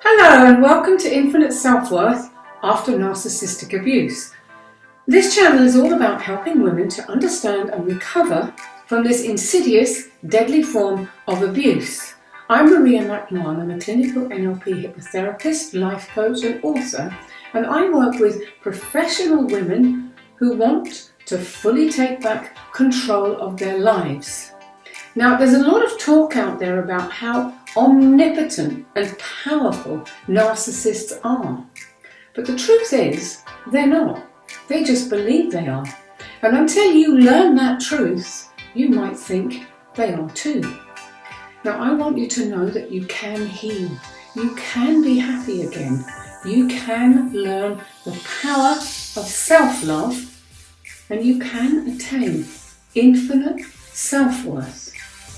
Hello and welcome to Infinite Self-Worth After Narcissistic Abuse. This channel is all about helping women to understand and recover from this insidious, deadly form of abuse. I'm McMahon. I'm a clinical NLP hypnotherapist, life coach and author, and I work with professional women who want to fully take back control of their lives. Now, there's a lot of talk out there about how omnipotent and powerful narcissists are. But the truth is, they're not. They just believe they are. And until you learn that truth, you might think they are too. Now, I want you to know that you can heal. You can be happy again. You can learn the power of self-love, and you can attain infinite self-worth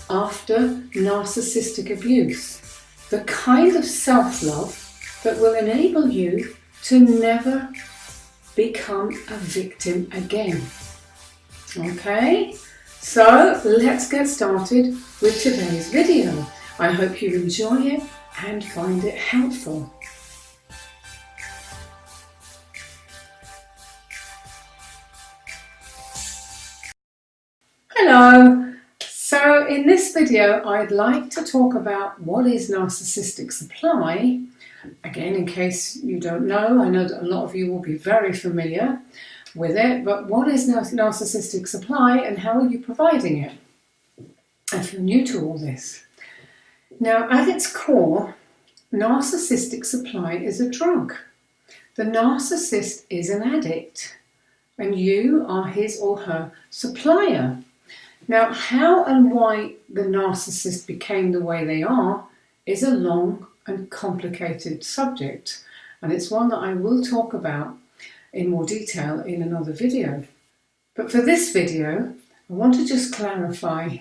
after narcissistic abuse, the kind of self-love that will enable you to never become a victim again. Okay, so let's get started with today's video. I hope you enjoy it and find it helpful. Hello. So in this video, I'd like to talk about what is narcissistic supply. Again, in case you don't know, I know that a lot of you will be very familiar with it, but what is narcissistic supply and how are you providing it? If you're new to all this. Now, at its core, narcissistic supply is a drug. The narcissist is an addict, and you are his or her supplier. Now, how and why the narcissist became the way they are is a long and complicated subject, and it's one that I will talk about in more detail in another video. But for this video, I want to just clarify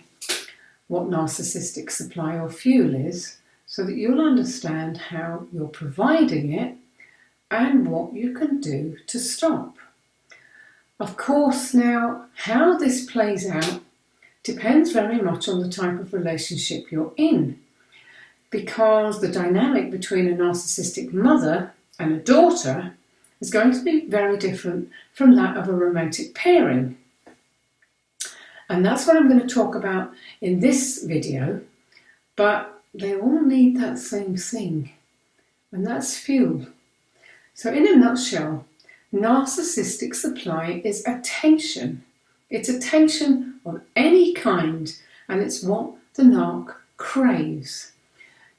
what narcissistic supply or fuel is so that you'll understand how you're providing it and what you can do to stop. Of course, now, how this plays out depends very much on the type of relationship you're in, because the dynamic between a narcissistic mother and a daughter is going to be very different from that of a romantic pairing. And that's what I'm going to talk about in this video, but they all need that same thing, and that's fuel. So in a nutshell, narcissistic supply is attention. It's attention of any kind, and it's what the narc craves.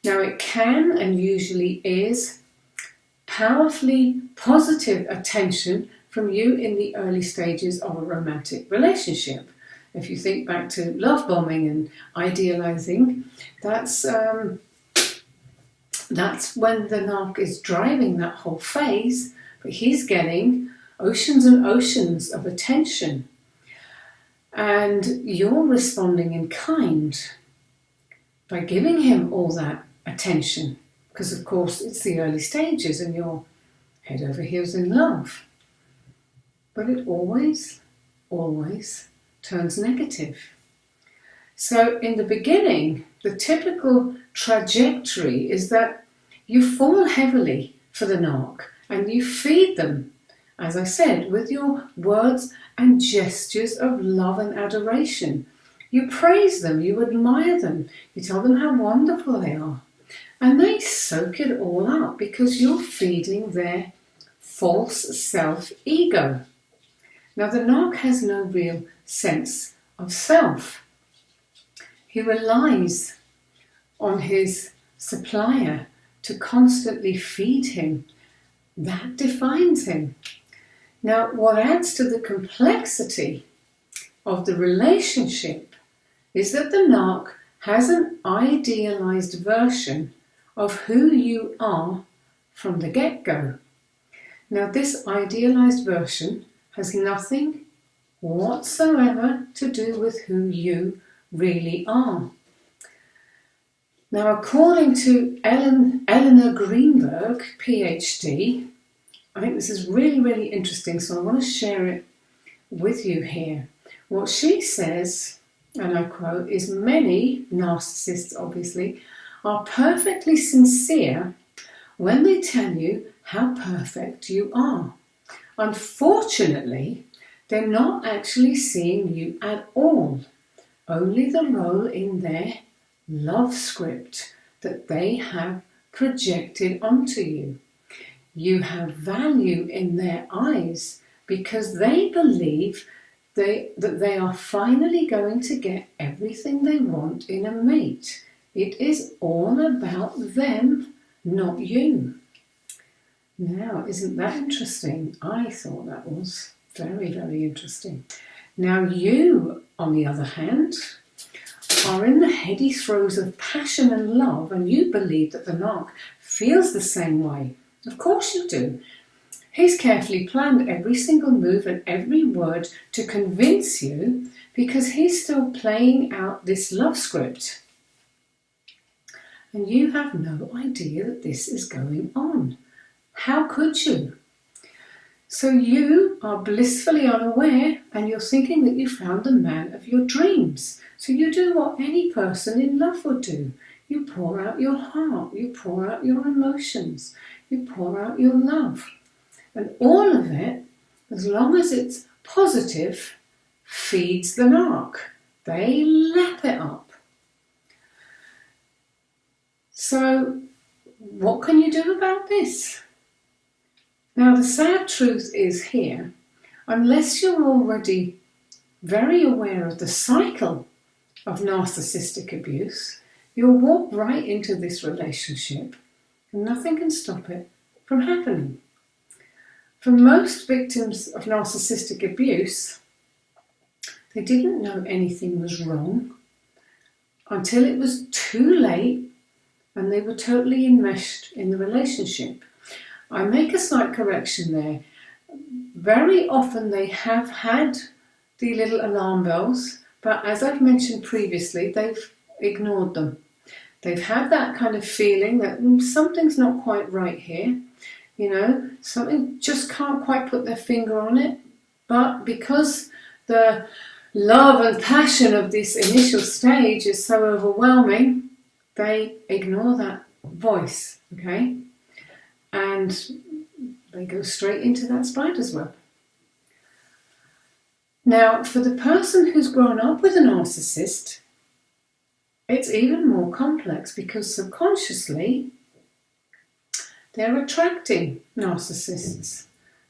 Now, it can and usually is powerfully positive attention from you in the early stages of a romantic relationship. If you think back to love bombing and idealizing, that's when the narc is driving that whole phase, but he's getting oceans and oceans of attention. And you're responding in kind by giving him all that attention, because of course it's the early stages and you're head over heels in love. But it always turns negative. So in the beginning, the typical trajectory is that you fall heavily for the narc and you feed them, as I said, with your words and gestures of love and adoration. You praise them, you admire them, you tell them how wonderful they are. And they soak it all up because you're feeding their false self-ego. Now, the narc has no real sense of self. He relies on his supplier to constantly feed him. That defines him. Now, what adds to the complexity of the relationship is that the narc has an idealized version of who you are from the get-go. Now, this idealized version has nothing whatsoever to do with who you really are. Now, according to Eleanor Greenberg, PhD, I think this is really, really interesting, so I want to share it with you here. What she says, and I quote, is many narcissists, obviously, are perfectly sincere when they tell you how perfect you are. Unfortunately, they're not actually seeing you at all, only the role in their love script that they have projected onto you. You have value in their eyes because they believe that they are finally going to get everything they want in a mate. It is all about them, not you. Now, isn't that interesting? I thought that was very, very interesting. Now, you, on the other hand, are in the heady throes of passion and love, and you believe that the narc feels the same way. Of course you do. He's carefully planned every single move and every word to convince you because he's still playing out this love script. And you have no idea that this is going on. How could you? So you are blissfully unaware and you're thinking that you found the man of your dreams. So you do what any person in love would do. You pour out your heart, you pour out your emotions, you pour out your love. And all of it, as long as it's positive, feeds the narc. They lap it up. So what can you do about this? Now, the sad truth is here, unless you're already very aware of the cycle of narcissistic abuse, you'll walk right into this relationship and nothing can stop it from happening. For most victims of narcissistic abuse, they didn't know anything was wrong until it was too late and they were totally enmeshed in the relationship. I make a slight correction there. Very often they have had the little alarm bells, but as I've mentioned previously, they've ignored them. They've had that kind of feeling that something's not quite right here. You know, something just can't quite put their finger on it. But because the love and passion of this initial stage is so overwhelming, they ignore that voice, okay? And they go straight into that spider's web. Now, for the person who's grown up with a narcissist, it's even more complex because subconsciously they're attracting narcissists.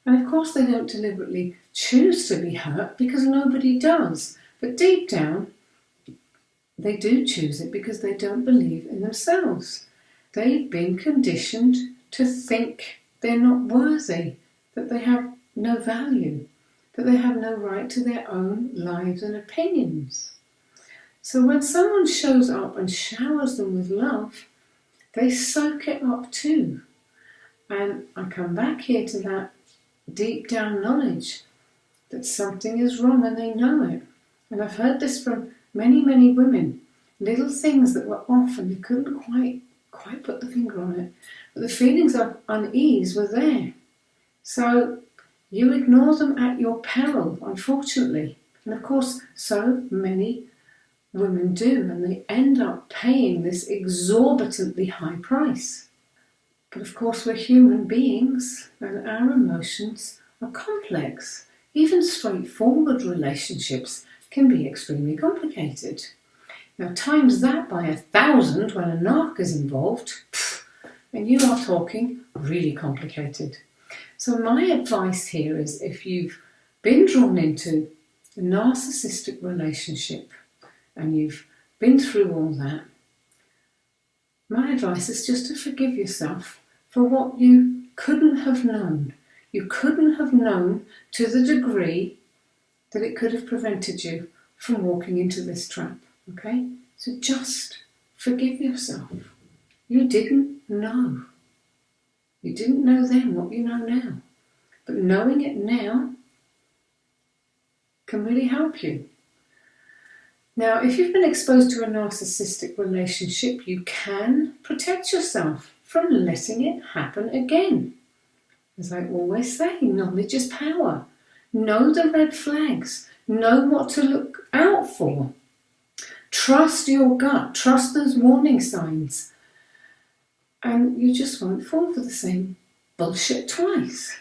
And of course they don't deliberately choose to be hurt because nobody does. But deep down, they do choose it because they don't believe in themselves. They've been conditioned to think they're not worthy, that they have no value, that they have no right to their own lives and opinions. So when someone shows up and showers them with love, they soak it up too. And I come back here to that deep down knowledge that something is wrong and they know it. And I've heard this from many, many women. Little things that were off and they couldn't quite put the finger on it. But the feelings of unease were there. So you ignore them at your peril, unfortunately. And of course, so many women do, and they end up paying this exorbitantly high price. But of course, we're human beings, and our emotions are complex. Even straightforward relationships can be extremely complicated. Now, times that by 1,000 when a narc is involved, and you are talking really complicated. So my advice here is if you've been drawn into a narcissistic relationship and you've been through all that, my advice is just to forgive yourself for what you couldn't have known. You couldn't have known to the degree that it could have prevented you from walking into this trap, okay? So just forgive yourself. You didn't know. You didn't know then what you know now. But knowing it now can really help you. Now, if you've been exposed to a narcissistic relationship, you can protect yourself from letting it happen again. As I always say, knowledge is power. Know the red flags. Know what to look out for. Trust your gut. Trust those warning signs. and you just won't fall for the same bullshit twice.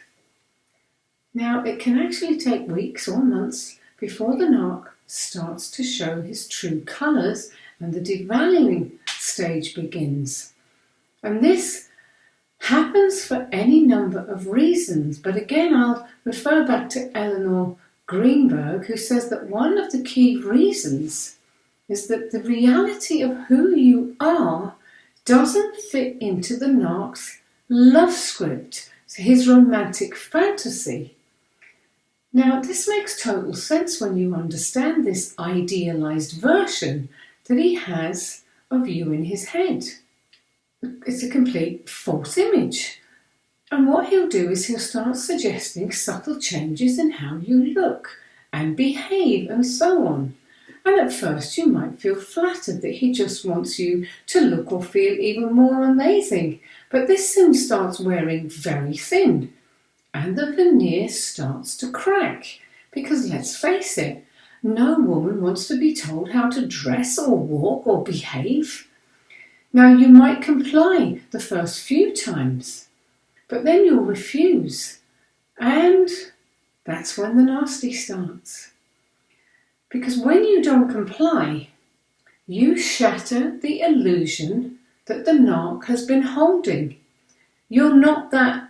Now, it can actually take weeks or months before the narc starts to show his true colours and the devaluing stage begins. And this happens for any number of reasons, but again I'll refer back to Eleanor Greenberg, who says that one of the key reasons is that the reality of who you are doesn't fit into the narc's love script, so his romantic fantasy. Now, this makes total sense when you understand this idealised version that he has of you in his head. It's a complete false image. And what he'll do is he'll start suggesting subtle changes in how you look and behave and so on. And at first you might feel flattered that he just wants you to look or feel even more amazing. But this soon starts wearing very thin and the veneer starts to crack. Because let's face it, no woman wants to be told how to dress or walk or behave. Now, you might comply the first few times, but then you'll refuse. And that's when the nasty starts. Because when you don't comply, you shatter the illusion that the narc has been holding. You're not that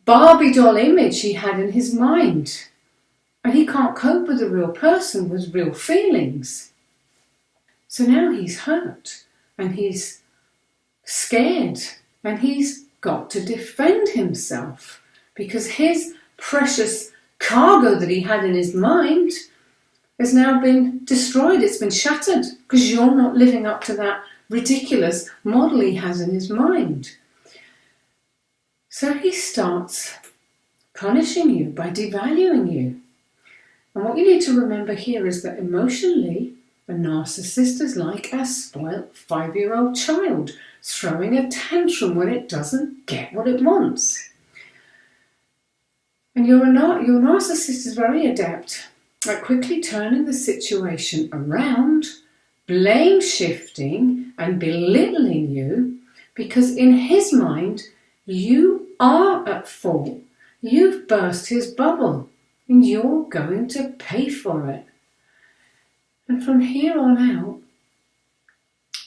Barbie doll image he had in his mind. And he can't cope with a real person with real feelings. So now he's hurt and he's scared and he's got to defend himself because his precious cargo that he had in his mind has now been destroyed. It's been shattered because you're not living up to that ridiculous model he has in his mind. So he starts punishing you by devaluing you. And what you need to remember here is that emotionally, a narcissist is like a spoilt 5-year-old child throwing a tantrum when it doesn't get what it wants. And your narcissist is very adept at quickly turning the situation around, blame shifting and belittling you because in his mind, you are at fault. You've burst his bubble and you're going to pay for it. And from here on out,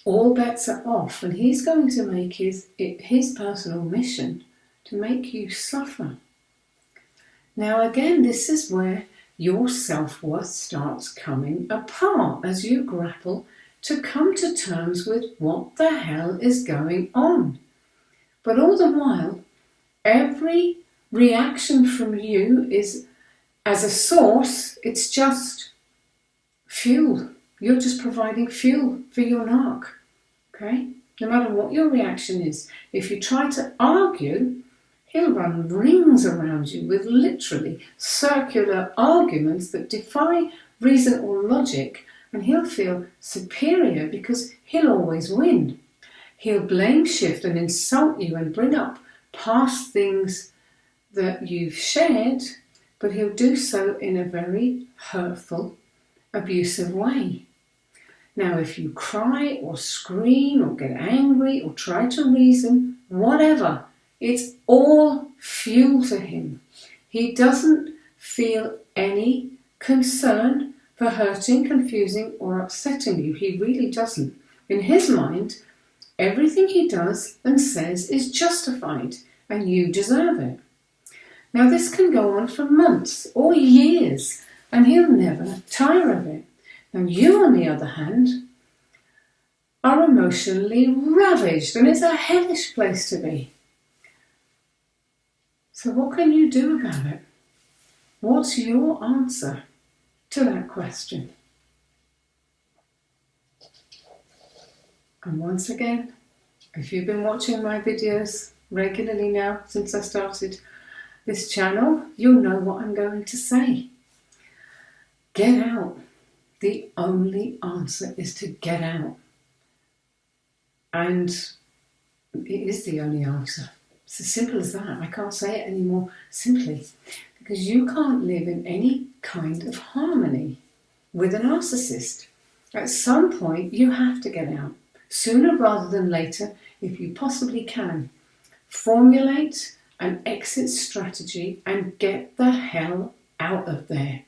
all bets are off and he's going to make his personal mission to make you suffer. Now again, this is where your self-worth starts coming apart as you grapple to come to terms with what the hell is going on. But all the while, every reaction from you is, as a source, it's just fuel. You're just providing fuel for your narc, okay? No matter what your reaction is. If you try to argue, he'll run rings around you with literally circular arguments that defy reason or logic, and he'll feel superior because he'll always win. He'll blame shift and insult you and bring up past things that you've shared, but he'll do so in a very hurtful, abusive way. Now, if you cry or scream or get angry or try to reason, whatever, it's all fuel to him. He doesn't feel any concern for hurting, confusing or upsetting you. He really doesn't. In his mind, everything he does and says is justified and you deserve it. Now this can go on for months or years and he'll never tire of it. Now you, on the other hand, are emotionally ravaged and it's a hellish place to be. So what can you do about it? What's your answer to that question? And once again, if you've been watching my videos regularly now since I started this channel, you'll know what I'm going to say. Get out. The only answer is to get out. And it is the only answer. It's as simple as that. I can't say it any more simply. Because you can't live in any kind of harmony with a narcissist. At some point, you have to get out. sooner rather than later, if you possibly can. Formulate an exit strategy and get the hell out of there.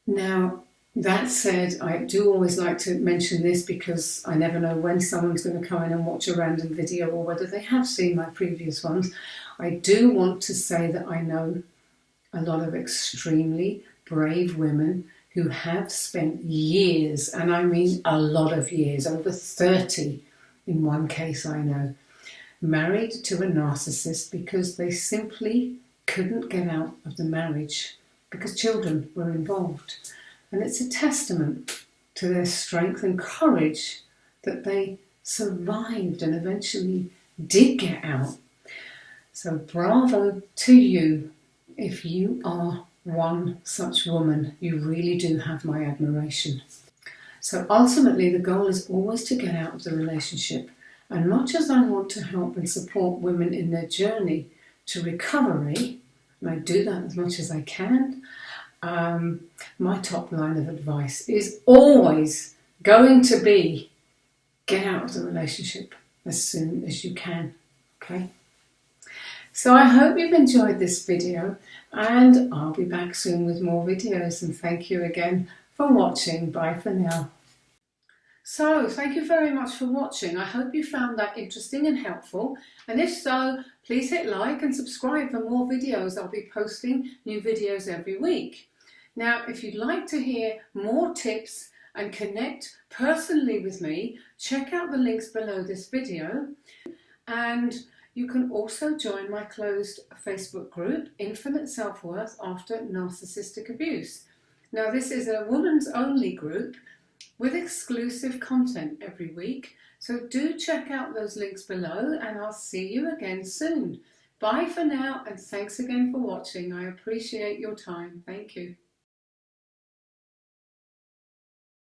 Now, that said, I do always like to mention this because I never know when someone's going to come in and watch a random video or whether they have seen my previous ones. I do want to say that I know a lot of extremely brave women who have spent years, and I mean a lot of years, over 30 in one case I know, married to a narcissist because they simply couldn't get out of the marriage because children were involved. And it's a testament to their strength and courage that they survived and eventually did get out. So bravo to you. If you are one such woman, you really do have my admiration. So ultimately the goal is always to get out of the relationship. And much as I want to help and support women in their journey to recovery, and I do that as much as I can, my top line of advice is always going to be get out of the relationship as soon as you can, okay? So I hope you've enjoyed this video, and I'll be back soon with more videos, and thank you again for watching. Bye for now. So, thank you very much for watching. I hope you found that interesting and helpful. And if so, please hit like and subscribe for more videos. I'll be posting new videos every week. Now, if you'd like to hear more tips and connect personally with me, check out the links below this video. And you can also join my closed Facebook group, Infinite Self-Worth After Narcissistic Abuse. Now, this is a women's only group with exclusive content every week. So do check out those links below, and I'll see you again soon. Bye for now, and thanks again for watching. I appreciate your time. Thank you.